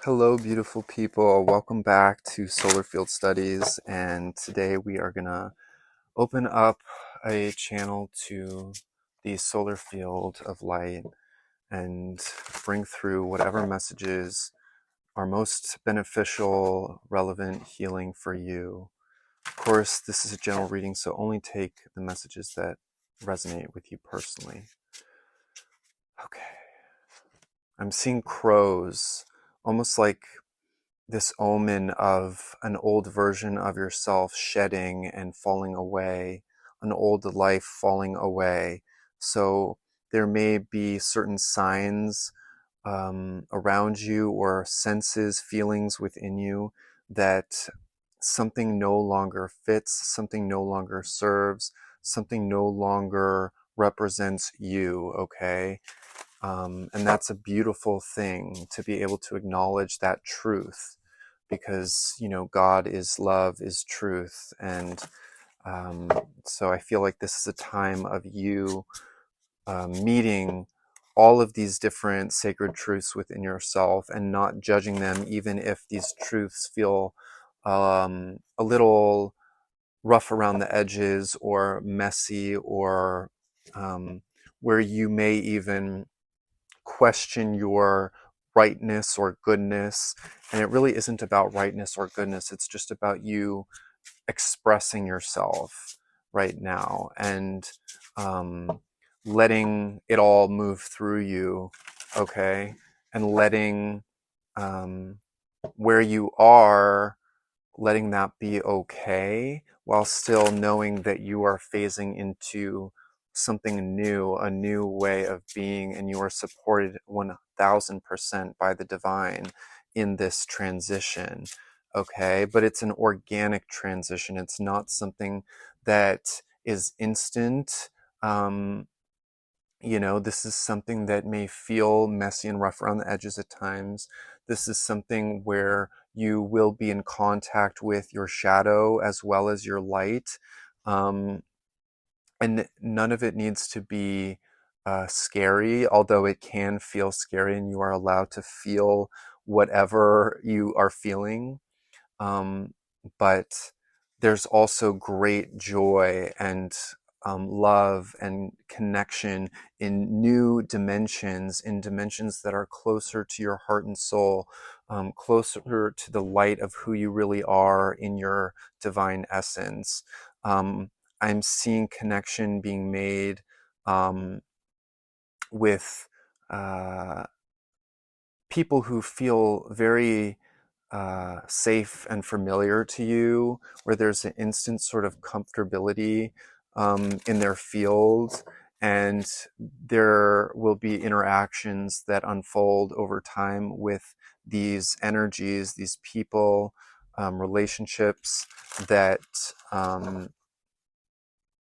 Hello, beautiful people. Welcome back to Solar Field Studies. And today we are going to open up a channel to the solar field of light and bring through whatever messages are most beneficial, relevant, healing for you. Of course, this is a general reading, so only take the messages that resonate with you personally. Okay. I'm seeing crows, almost like this omen of an old version of yourself shedding and falling away, an old life falling away. So there may be certain signs around you or senses, feelings within you that something no longer fits, something no longer serves, something no longer represents you, okay? And that's a beautiful thing to be able to acknowledge that truth because, God is love, is truth. And so I feel like this is a time of you meeting all of these different sacred truths within yourself and not judging them, even if these truths feel a little rough around the edges or messy or where you may even question your rightness or goodness. And it really isn't about rightness or goodness. It's just about you expressing yourself right now and letting it all move through you, okay? And letting where you are, letting that be okay while still knowing that you are phasing into something new, a new way of being, and you are supported 1000% by the divine in this transition. Okay, but it's an organic transition. It's not something that is instant. Um, this is something that may feel messy and rough around the edges at times. This is something where you will be in contact with your shadow as well as your light. Um, and none of it needs to be scary, although it can feel scary, and you are allowed to feel whatever you are feeling. Um, but there's also great joy and love and connection in new dimensions, in dimensions that are closer to your heart and soul, closer to the light of who you really are in your divine essence. Um, I'm seeing connection being made um, with uh, people who feel very safe and familiar to you, where there's an instant sort of comfortability in their field, and there will be interactions that unfold over time with these energies, these people, relationships that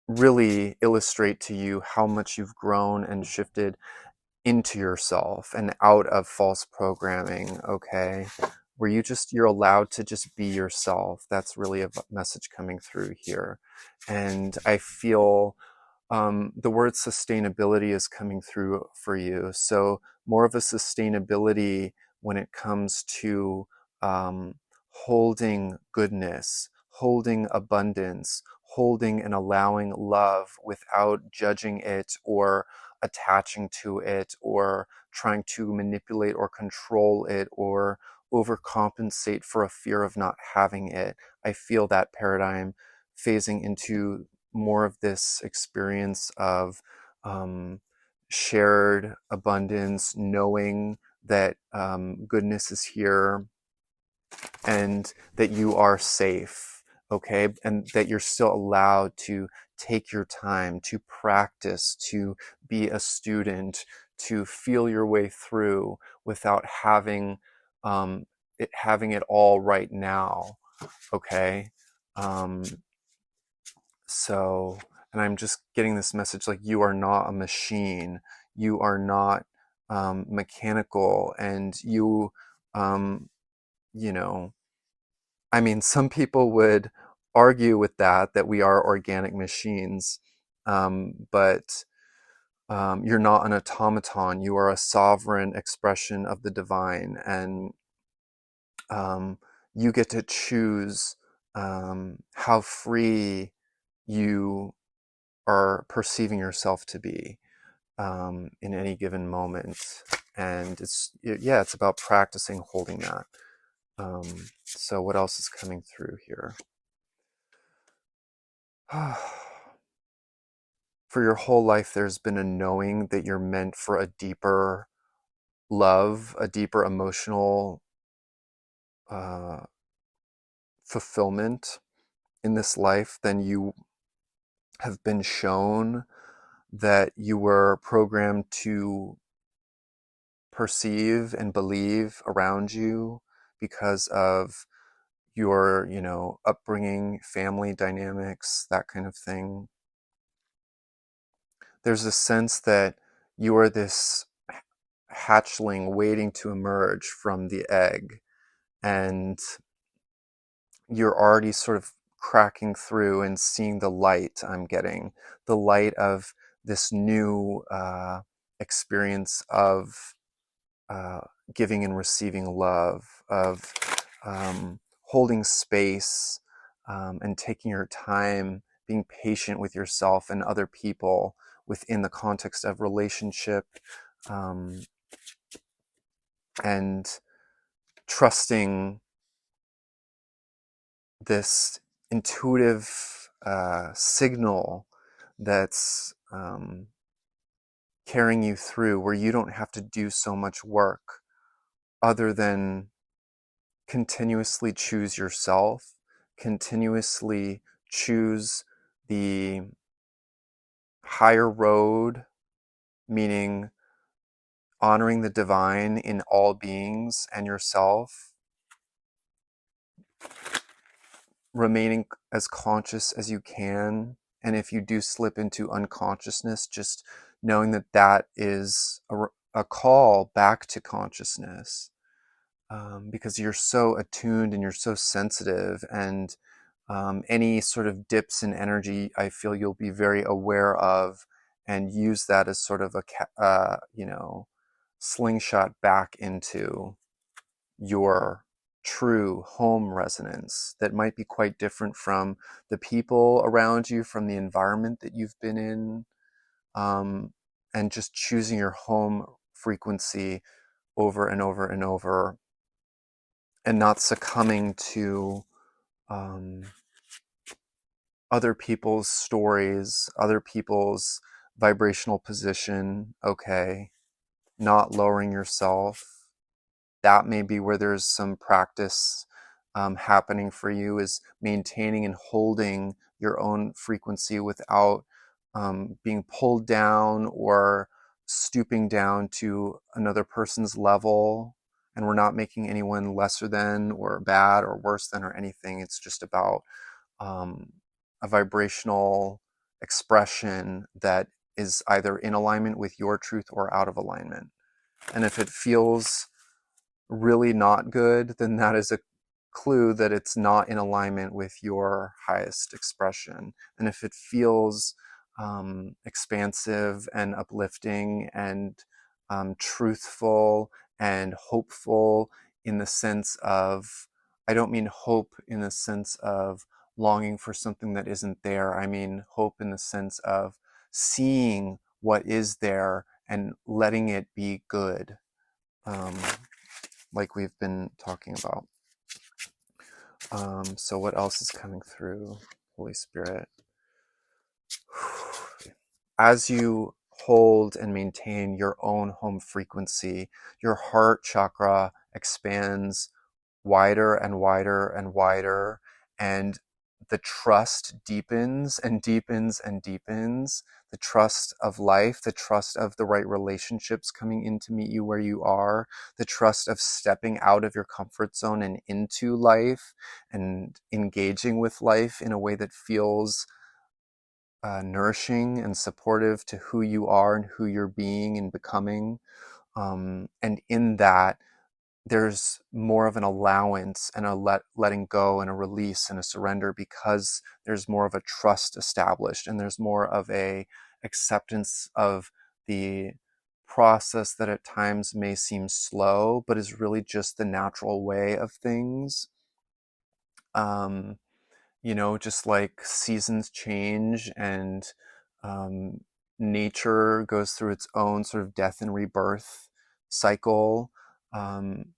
really illustrate to you how much you've grown and shifted into yourself and out of false programming, okay? Where you're allowed to just be yourself. That's really a message coming through here. And I feel the word sustainability is coming through for you. So more of a sustainability when it comes to um, holding goodness, holding abundance, holding and allowing love without judging it or attaching to it or trying to manipulate or control it or overcompensate for a fear of not having it. I feel that paradigm phasing into more of this experience of um, shared abundance, knowing that goodness is here and that you are safe, okay? And that you're still allowed to take your time to practice, to be a student, to feel your way through without having it all right now, okay? Um, so, and I'm just getting this message like you are not a machine, you are not mechanical, and um, you know, I mean, some people would argue with that we are organic machines, but you're not an automaton. You are a sovereign expression of the divine, and um, you get to choose how free you are perceiving yourself to be in any given moment. And it's about practicing holding that. So what else is coming through here? For your whole life, there's been a knowing that you're meant for a deeper love, a deeper emotional uh, fulfillment in this life than you have been shown that you were programmed to perceive and believe around you because of your, upbringing, family dynamics, that kind of thing. There's a sense that you are this hatchling waiting to emerge from the egg, and you're already sort of cracking through and seeing the light. I'm getting the light of this new experience of uh, giving and receiving love, of holding space, and taking your time, being patient with yourself and other people within the context of relationship, um, and trusting this intuitive signal that's carrying you through, where you don't have to do so much work other than continuously choose yourself, continuously choose the higher road, meaning honoring the divine in all beings and yourself, remaining as conscious as you can. And if you do slip into unconsciousness, just knowing that that is a call back to consciousness, because you're so attuned and you're so sensitive. And any sort of dips in energy, I feel you'll be very aware of and use that as sort of a, slingshot back into your true home resonance that might be quite different from the people around you, from the environment that you've been in, and just choosing your home frequency over and over and over, and not succumbing to um, other people's stories, other people's vibrational position. Okay, not lowering yourself. That may be where there's some practice happening for you, is maintaining and holding your own frequency without being pulled down or stooping down to another person's level. And we're not making anyone lesser than or bad or worse than or anything. It's just about um, a vibrational expression that is either in alignment with your truth or out of alignment. And if it feels really not good, then that is a clue that it's not in alignment with your highest expression. And if it feels expansive and uplifting and truthful and hopeful, in the sense of, I don't mean hope in the sense of longing for something that isn't there. I mean hope in the sense of seeing what is there and letting it be good. Um, like we've been talking about. So what else is coming through, Holy Spirit? As you hold and maintain your own home frequency, your heart chakra expands wider and wider and wider, and the trust deepens and deepens and deepens. The trust of life, the trust of the right relationships coming in to meet you where you are, the trust of stepping out of your comfort zone and into life and engaging with life in a way that feels nourishing and supportive to who you are and who you're being and becoming. And in that, there's more of an allowance and a letting go and a release and a surrender, because there's more of a trust established and there's more of a acceptance of the process that at times may seem slow, but is really just the natural way of things. Um, just like seasons change and um, nature goes through its own sort of death and rebirth cycle.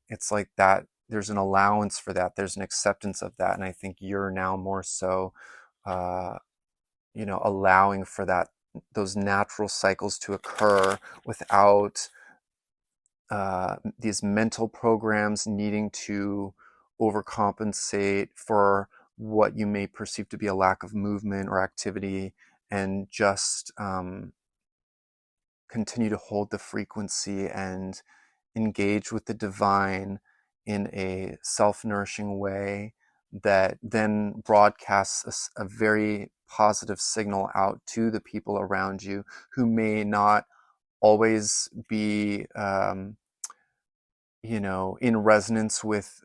It's like that. There's an allowance for that. There's an acceptance of that. And I think you're now more so, uh, allowing for that, those natural cycles to occur without these mental programs needing to overcompensate for what you may perceive to be a lack of movement or activity, and just continue to hold the frequency and engage with the divine in a self-nourishing way that then broadcasts a very positive signal out to the people around you who may not always be in resonance with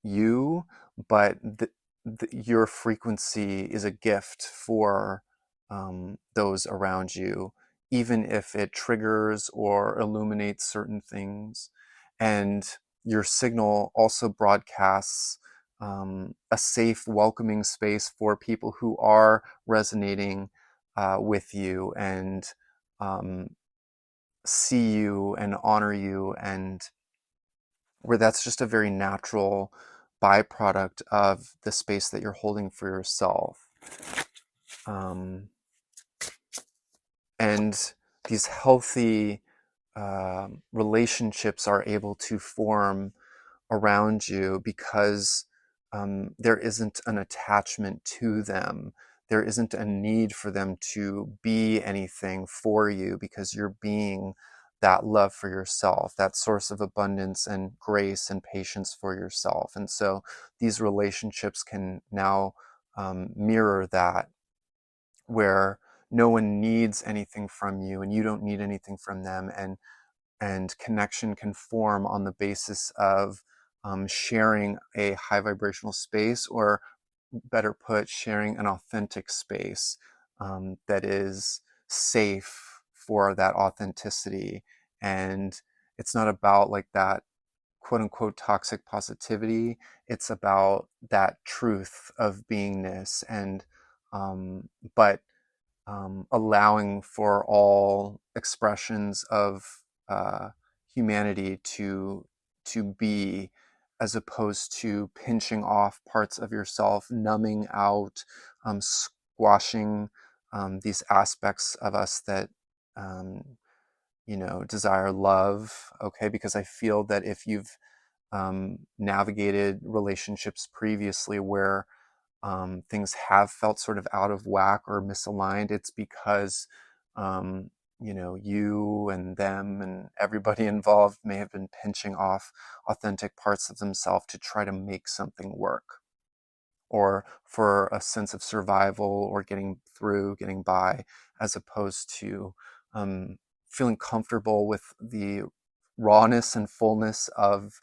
you, but your frequency is a gift for those around you, even if it triggers or illuminates certain things. And your signal also broadcasts a safe, welcoming space for people who are resonating with you and um, see you and honor you, and where that's just a very natural byproduct of the space that you're holding for yourself. Um, and these healthy relationships are able to form around you because there isn't an attachment to them. There isn't a need for them to be anything for you because you're being that love for yourself, that source of abundance and grace and patience for yourself. And so these relationships can now mirror that, where no one needs anything from you and you don't need anything from them. And connection can form on the basis of sharing a high vibrational space, or better put, sharing an authentic space that is safe for that authenticity. And it's not about like that quote unquote toxic positivity. It's about that truth of beingness, and but allowing for all expressions of humanity to be, as opposed to pinching off parts of yourself, numbing out, squashing these aspects of us that desire love. Okay, because I feel that if you've navigated relationships previously where things have felt sort of out of whack or misaligned, it's because you and them and everybody involved may have been pinching off authentic parts of themselves to try to make something work, or for a sense of survival or getting through, getting by, as opposed to feeling comfortable with the rawness and fullness of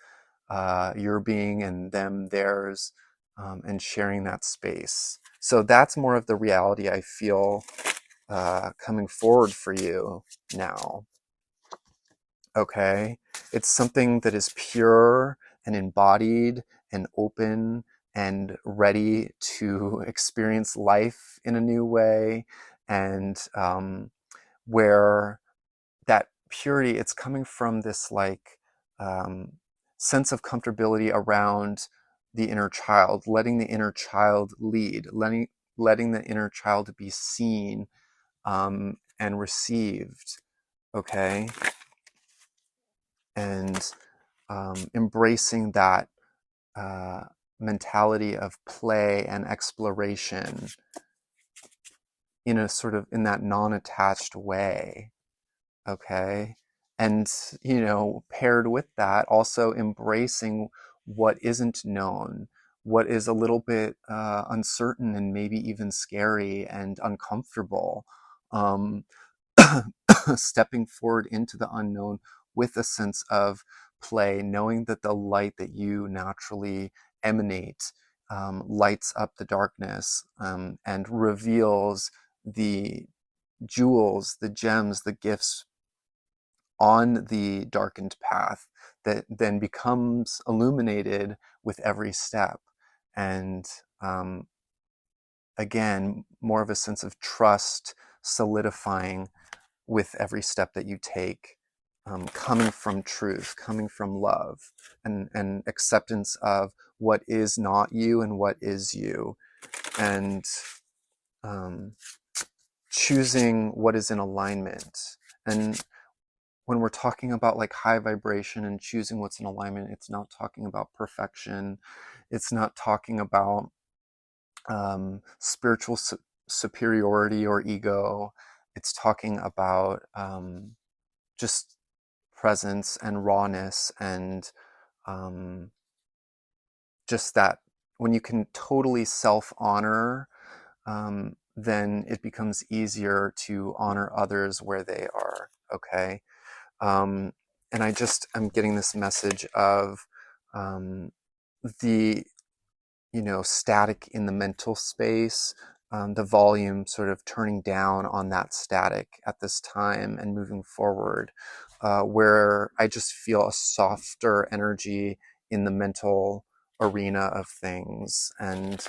your being and them theirs, and sharing that space. So that's more of the reality I feel coming forward for you now. Okay, it's something that is pure and embodied and open and ready to experience life in a new way, and where that purity, it's coming from this like um, sense of comfortability around the inner child, letting the inner child lead, letting the inner child be seen and received. Okay, and embracing that uh, mentality of play and exploration in a sort of in that non-attached way. Okay, and paired with that, also embracing what isn't known, what is a little bit uncertain and maybe even scary and uncomfortable. um, Stepping forward into the unknown with a sense of play, knowing that the light that you naturally emanate lights up the darkness, and reveals the jewels, the gems, the gifts on the darkened path that then becomes illuminated with every step. And again, more of a sense of trust solidifying with every step that you take, coming from truth, coming from love, and acceptance of what is not you and what is you, and choosing what is in alignment. And when we're talking about like high vibration and choosing what's in alignment, it's not talking about perfection. It's not talking about spiritual superiority or ego. It's talking about just presence and rawness, and just that when you can totally self-honor, then it becomes easier to honor others where they are, okay? And I'm getting this message of the, static in the mental space, the volume sort of turning down on that static at this time and moving forward, where I just feel a softer energy in the mental arena of things, and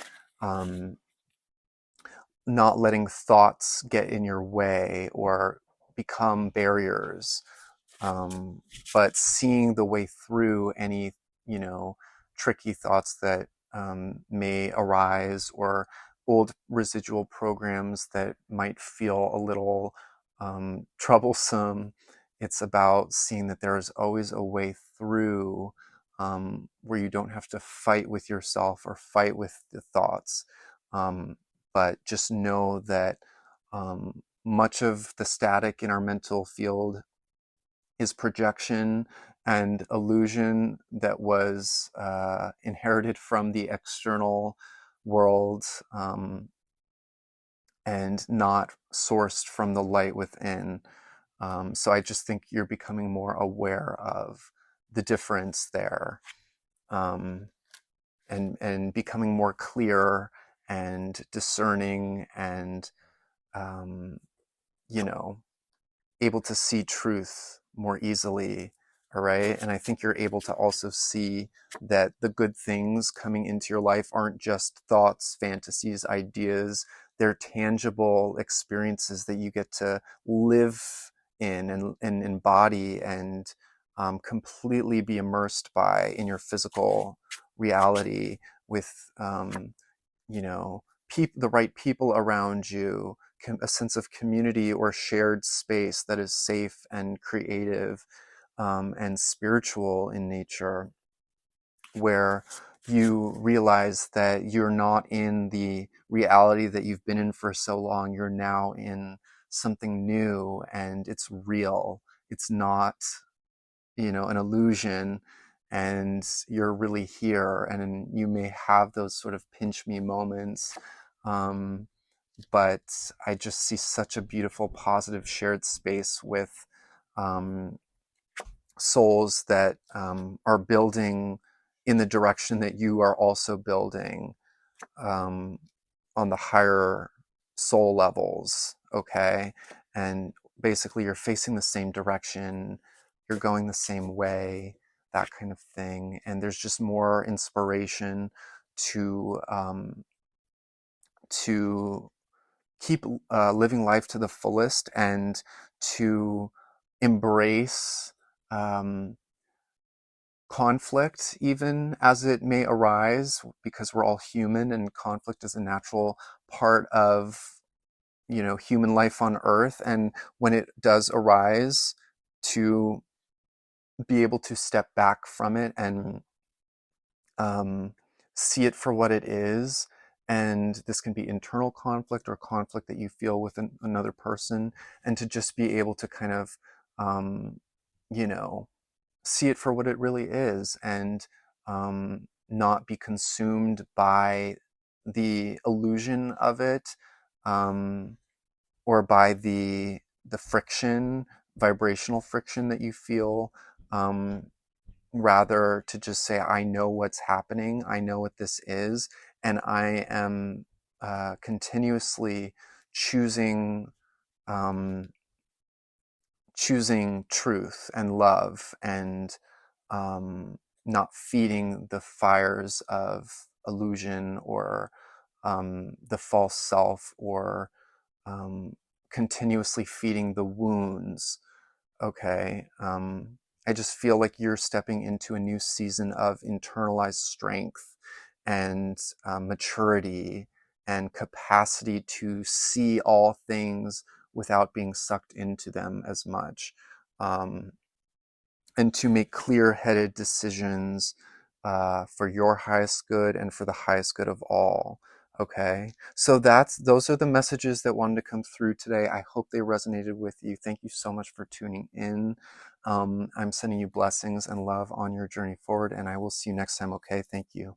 not letting thoughts get in your way or become barriers, but seeing the way through any, tricky thoughts that may arise, or old residual programs that might feel a little troublesome. It's about seeing that there is always a way through, where you don't have to fight with yourself or fight with the thoughts, but just know that much of the static in our mental field is projection and illusion that was inherited from the external world, and not sourced from the light within. So I just think you're becoming more aware of the difference there, and becoming more clear and discerning, and you know able to see truth more easily. All right. And I think you're able to also see that the good things coming into your life aren't just thoughts, fantasies, ideas. They're tangible experiences that you get to live in, and embody, and completely be immersed by in your physical reality, with you know the right people around you, a sense of community or shared space that is safe and creative, and spiritual in nature, where you realize that you're not in the reality that you've been in for so long. You're now in something new, and it's real. It's not, an illusion, and you're really here. And you may have those sort of pinch me moments, but I just see such a beautiful, positive, shared space with um, souls that are building in the direction that you are also building, um, on the higher soul levels, okay? And basically, you're facing the same direction, you're going the same way, that kind of thing. And there's just more inspiration to keep living life to the fullest, and to embrace conflict, even as it may arise, because we're all human, and conflict is a natural part of human life on earth. And when it does arise, to be able to step back from it, and see it for what it is. And this can be internal conflict, or conflict that you feel with another person, and to just be able to kind of, you know, see it for what it really is, and not be consumed by the illusion of it, or by the friction, vibrational friction that you feel. Rather, to just say, I know what's happening, I know what this is, and I am continuously choosing choosing truth and love, and um, not feeding the fires of illusion, or the false self, or um, continuously feeding the wounds. Okay. I just feel like you're stepping into a new season of internalized strength and maturity and capacity to see all things without being sucked into them as much. Um, and to make clear-headed decisions for your highest good and for the highest good of all. Okay, so those are the messages that wanted to come through today. I hope they resonated with you. Thank you so much for tuning in. I'm sending you blessings and love on your journey forward, and I will see you next time. Okay, thank you.